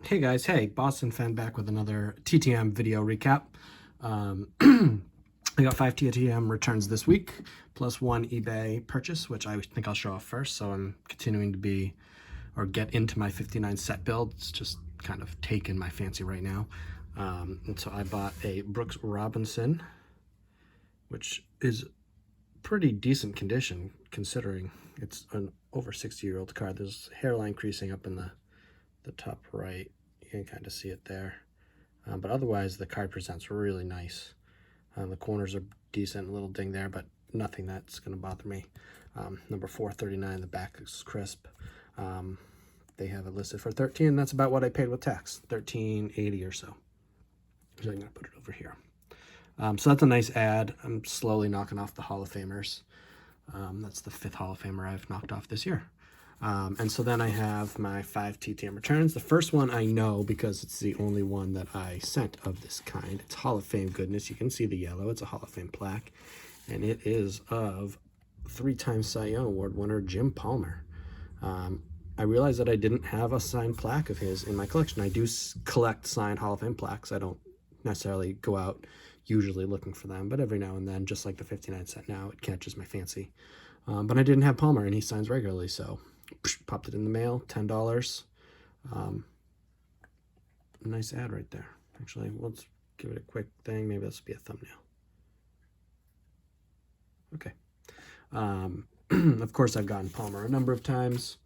Hey guys, hey, Boston fan back with another TTM video recap. I got 5 TTM returns this week, plus 1 eBay purchase, which I think I'll show off first. So I'm continuing to get into my 59 set build. It's just kind of taken my fancy right now. And so I bought a Brooks Robinson, which is pretty decent condition considering it's an over 60-year-old card. There's hairline creasing up in the top right. You can kind of see it there. But otherwise, the card presents really nice. The corners are decent, a little ding there, but nothing that's going to bother me. Number 439, the back is crisp. They have it listed for 13. That's about what I paid with tax, 13.80 or so. So I'm going to put it over here. So that's a nice ad. I'm slowly knocking off the Hall of Famers. That's the 5th Hall of Famer I've knocked off this year. And so then I have my 5 TTM returns. The first one I know because it's the only one that I sent of this kind. It's Hall of Fame goodness. You can see the yellow. It's a Hall of Fame plaque. And it is of 3-time Cy Young Award winner Jim Palmer. I realized that I didn't have a signed plaque of his in my collection. I do collect signed Hall of Fame plaques. I don't necessarily go out usually looking for them, but every now and then, just like the 59 set now, it catches my fancy. But I didn't have Palmer, and he signs regularly, so popped it in the mail, $10. Nice ad right there. Actually, let's give it a quick thing. Maybe this will be a thumbnail. Okay. Of course, I've gotten Palmer a number of times.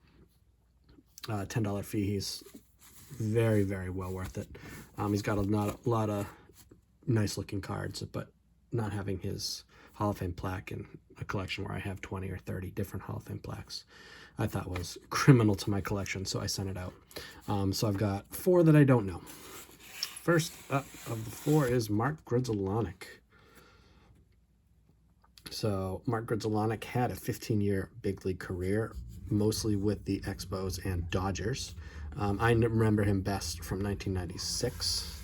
$10 fee. He's very, very well worth it. He's got a lot of nice looking cards, but not having his Hall of Fame plaque in a collection where I have 20 or 30 different Hall of Fame plaques, I thought was criminal to my collection, so I sent it out. So I've got 4 that I don't know. First up of the 4 is Mark Grudzielanek. So Mark Grudzielanek had a 15-year big league career, mostly with the Expos and Dodgers. I remember him best from 1996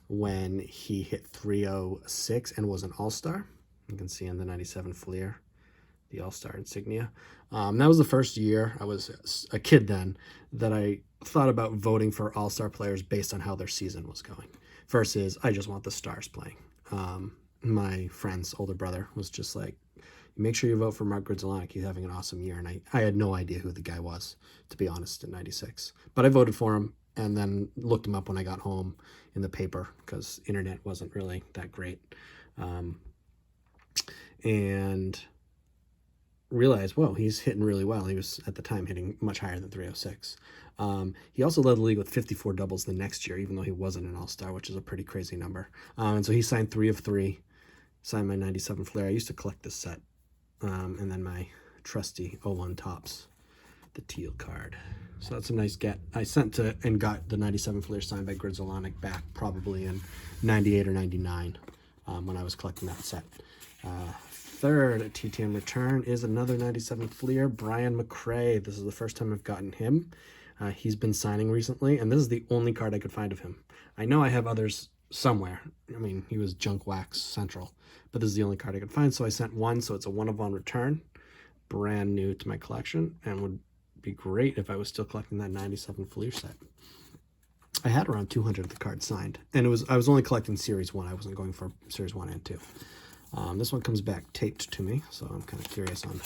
when he hit 306 and was an All-Star. You can see in the 97 Fleer, the All-Star insignia. That was the first year, I was a kid then, that I thought about voting for All-Star players based on how their season was going, versus I just want the stars playing. My friend's older brother was just like, make sure you vote for Mark Grudzielanek. He's having an awesome year. And I had no idea who the guy was, to be honest, in 96. But I voted for him and then looked him up when I got home in the paper because internet wasn't really that great. And realized, whoa, he's hitting really well. He was, at the time, hitting much higher than 306. He also led the league with 54 doubles the next year, even though he wasn't an All-Star, which is a pretty crazy number. And so he signed 3 of 3, signed my 97 Flair. I used to collect this set. And then my trusty 01 Topps, the teal card. So that's a nice get. I sent to and got the 97 Flair signed by Grudzielanek back probably in 98 or 99 when I was collecting that set. Third TTM return is another 97 Fleer, Brian McRae. This is the first time I've gotten him. He's been signing recently, and this is the only card I could find of him. I know I have others somewhere. I mean, he was Junk Wax Central, but this is the only card I could find, so I sent 1, so it's a 1-of-1 return, brand new to my collection, and would be great if I was still collecting that 97 Fleer set. I had around 200 of the cards signed, and I was only collecting Series 1. I wasn't going for Series 1 and 2. This one comes back taped to me, so I'm kind of curious on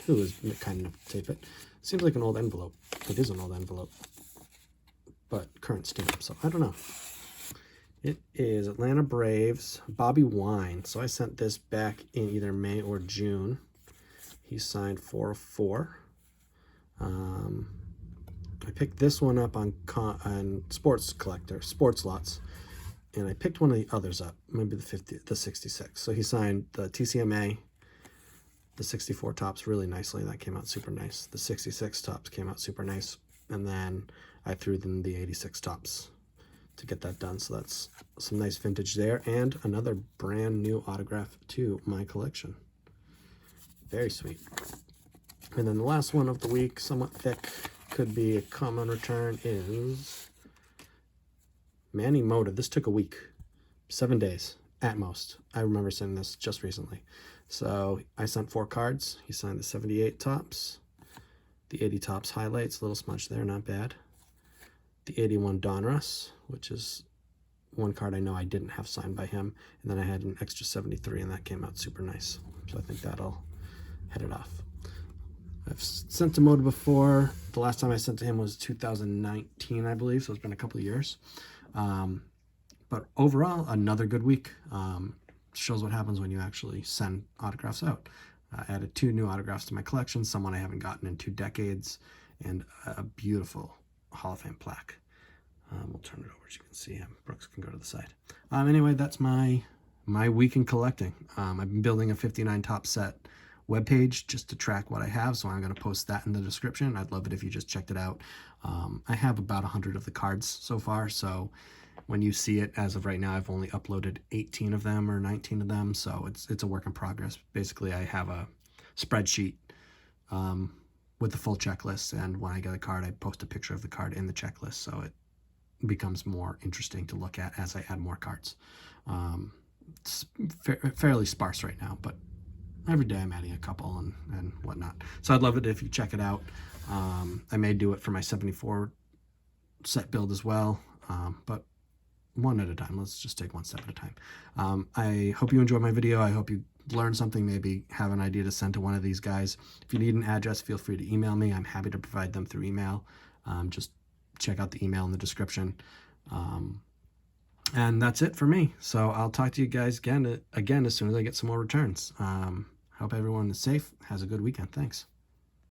who is kind enough to tape it. Seems like an old envelope. It is an old envelope, but current stamp, so I don't know. It is Atlanta Braves, Bobby Wine. So I sent this back in either May or June. He signed 4 of 4. I picked this one up on Sports Lots. And I picked one of the others up, maybe the 66. So he signed the TCMA, the 64 Topps really nicely. That came out super nice. The 66 Topps came out super nice. And then I threw them the 86 Topps to get that done. So that's some nice vintage there. And another brand new autograph to my collection. Very sweet. And then the last one of the week, somewhat thick, could be a common return, is Manny Mota. This took a week, 7 days at most. I remember sending this just recently. So I sent 4 cards. He signed the 78 Topps, the 80 Topps highlights, little smudge there, not bad. the 81 Donruss, which is one card I know I didn't have signed by him, and then I had an extra 73, and that came out super nice. So I think that'll head it off. I've sent to Moda before. The last time I sent to him was 2019, I believe, so it's been a couple of years. But overall, another good week. Shows what happens when you actually send autographs out. I added 2 new autographs to my collection, someone I haven't gotten in 2 decades, and a beautiful Hall of Fame plaque. We'll turn it over so you can see him. Brooks can go to the side. Anyway, that's my week in collecting. I've been building a 59 top set webpage just to track what I have, so I'm going to post that in the description. I'd love it if you just checked it out. I have about 100 of the cards so far, so when you see it, as of right now, I've only uploaded 18 of them or 19 of them, so it's a work in progress. Basically, I have a spreadsheet with the full checklist, and when I get a card, I post a picture of the card in the checklist, so it becomes more interesting to look at as I add more cards. It's fairly sparse right now, but every day I'm adding a couple and whatnot. So I'd love it if you check it out. I may do it for my 74 set build as well, but one at a time. Let's just take one step at a time. I hope you enjoyed my video. I hope you learned something, maybe have an idea to send to one of these guys. If you need an address, feel free to email me. I'm happy to provide them through email. Just check out the email in the description. And that's it for me. So I'll talk to you guys again as soon as I get some more returns. Hope everyone is safe, has a good weekend. Thanks.